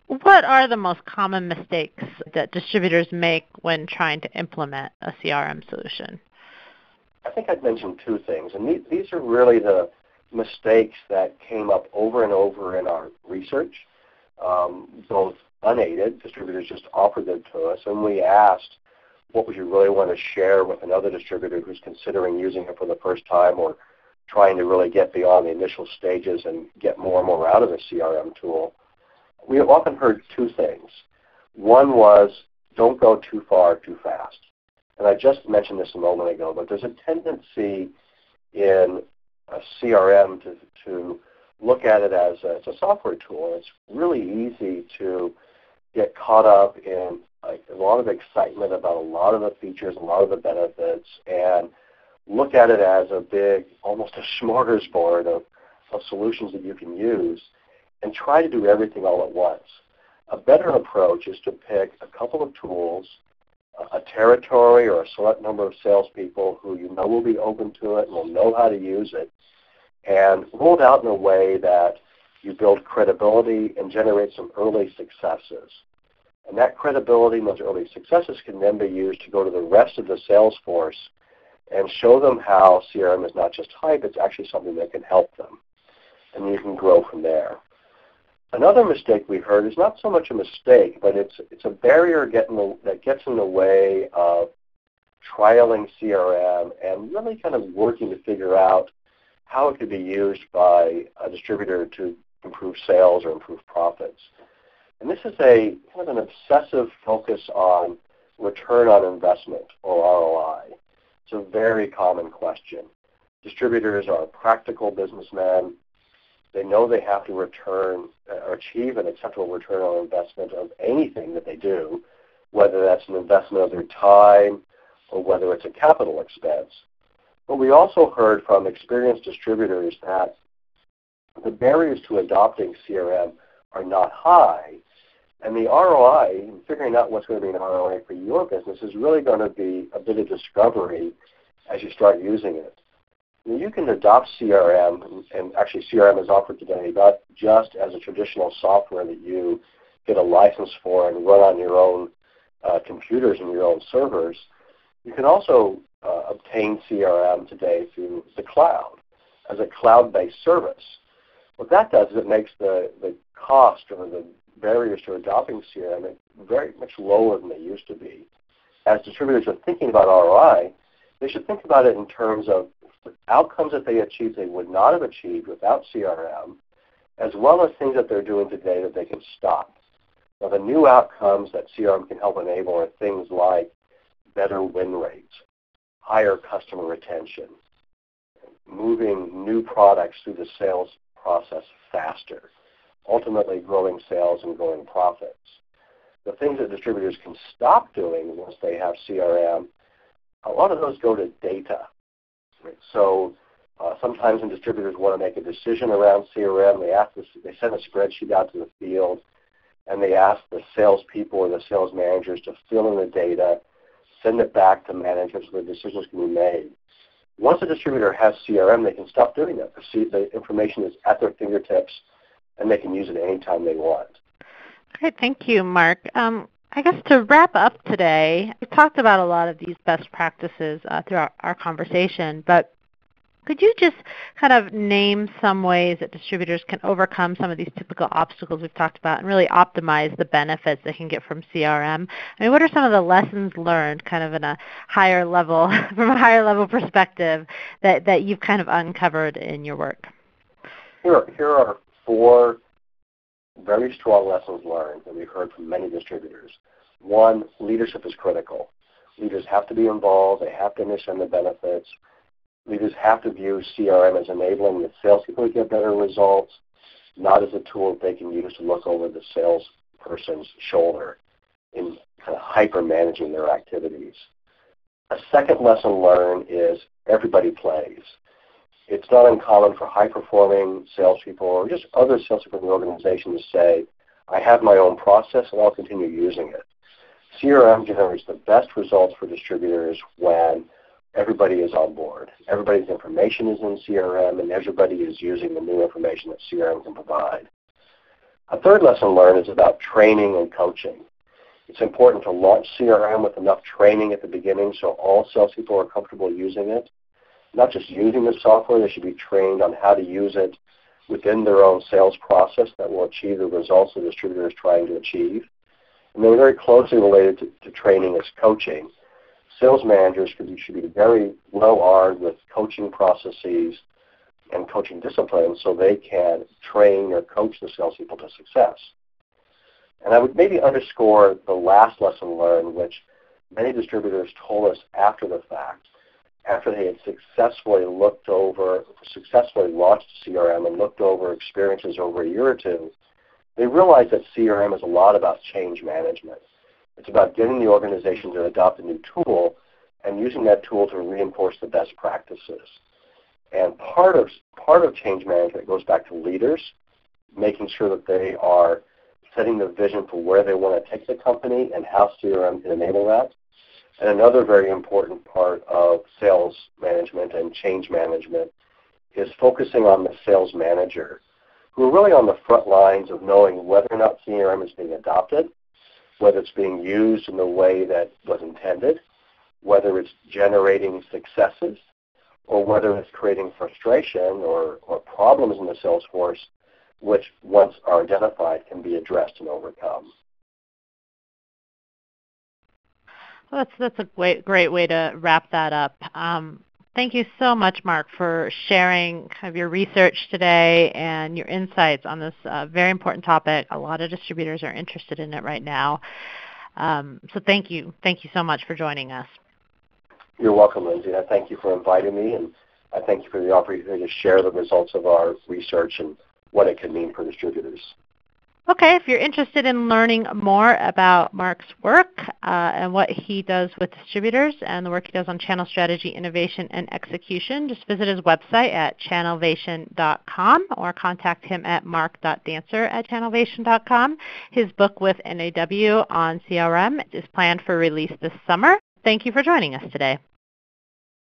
What are the most common mistakes that distributors make when trying to implement a CRM solution? I think I'd mention two things, and these are really the mistakes that came up over and over in our research, both unaided, distributors just offered them to us, and we asked, what would you really want to share with another distributor who's considering using it for the first time or trying to really get beyond the initial stages and get more and more out of the CRM tool? We have often heard two things. One was, don't go too far too fast. And I just mentioned this a moment ago, but there's a tendency in a CRM to look at it as a software tool. It's really easy to get caught up in a lot of excitement about a lot of the features, a lot of the benefits, and look at it as a big, almost a smorgasbord of solutions that you can use and try to do everything all at once. A better approach is to pick a couple of tools, a territory or a select number of salespeople who you know will be open to it and will know how to use it, and roll it out in a way that you build credibility and generate some early successes. And that credibility and those early successes can then be used to go to the rest of the sales force and show them how CRM is not just hype, it's actually something that can help them. And you can grow from there. Another mistake we heard is not so much a mistake, but it's a barrier that gets in the way of trialing CRM and really kind of working to figure out how it could be used by a distributor to improve sales or improve profits. And this is a kind of an obsessive focus on return on investment, or ROI. It's a very common question. Distributors are practical businessmen. They know they have to return or achieve an acceptable return on investment of anything that they do, whether that's an investment of their time or whether it's a capital expense. But we also heard from experienced distributors that the barriers to adopting CRM are not high, and the ROI, figuring out what's going to be an ROI for your business, is really going to be a bit of discovery as you start using it. You can adopt CRM, and actually CRM is offered today not just as a traditional software that you get a license for and run on your own computers and your own servers. You can also obtain CRM today through the cloud as a cloud-based service. What that does is it makes the cost or the barriers to adopting CRM very much lower than they used to be. As distributors are thinking about ROI, they should think about it in terms of outcomes that they achieve they would not have achieved without CRM, as well as things that they're doing today that they can stop. Now, the new outcomes that CRM can help enable are things like better win rates, higher customer retention, moving new products through the sales process faster, ultimately growing sales and growing profits. The things that distributors can stop doing once they have CRM, a lot of those go to data. So sometimes when distributors want to make a decision around CRM, they send a spreadsheet out to the field, and they ask the salespeople or the sales managers to fill in the data, send it back to management so the decisions can be made. Once a distributor has CRM, they can stop doing that. The information is at their fingertips, and they can use it anytime they want. Great. Thank you, Mark. I guess to wrap up today, we talked about a lot of these best practices throughout our conversation, but could you just kind of name some ways that distributors can overcome some of these typical obstacles we've talked about and really optimize the benefits they can get from CRM? I mean, what are some of the lessons learned kind of in a higher level, from a higher level perspective that you've kind of uncovered in your work? Here are 4 very strong lessons learned that we've heard from many distributors. 1, leadership is critical. Leaders have to be involved. They have to understand the benefits. Leaders have to view CRM as enabling the salespeople to get better results, not as a tool that they can use to look over the salesperson's shoulder in kind of hyper-managing their activities. A second lesson learned is everybody plays. It's not uncommon for high-performing salespeople or just other salespeople in the organization to say, I have my own process and I'll continue using it. CRM generates the best results for distributors when everybody is on board. Everybody's information is in CRM and everybody is using the new information that CRM can provide. A third lesson learned is about training and coaching. It's important to launch CRM with enough training at the beginning so all salespeople are comfortable using it. Not just using the software, they should be trained on how to use it within their own sales process that will achieve the results the distributor is trying to achieve. And then very closely related to training is coaching. Sales managers should be very well armed with coaching processes and coaching disciplines so they can train or coach the salespeople to success. And I would maybe underscore the last lesson learned, which many distributors told us after the fact, after they had successfully launched CRM and looked over experiences over a year or two, they realized that CRM is a lot about change management. It's about getting the organization to adopt a new tool and using that tool to reinforce the best practices. And part of change management goes back to leaders, making sure that they are setting the vision for where they want to take the company and how CRM can enable that. And another very important part of sales management and change management is focusing on the sales manager, who are really on the front lines of knowing whether or not CRM is being adopted, whether it's being used in the way that was intended, whether it's generating successes, or whether it's creating frustration or problems in the sales force, which once are identified can be addressed and overcome. Well, that's a great way to wrap that up. Thank you so much, Mark, for sharing kind of your research today and your insights on this very important topic. A lot of distributors are interested in it right now. So thank you so much for joining us. You're welcome, Lindsay. I thank you for inviting me, and I thank you for the opportunity to share the results of our research and what it can mean for distributors. Okay, if you're interested in learning more about Mark's work and what he does with distributors and the work he does on channel strategy, innovation, and execution, just visit his website at channelvation.com or contact him at mark.dancer@channelvation.com. His book with NAW on CRM is planned for release this summer. Thank you for joining us today.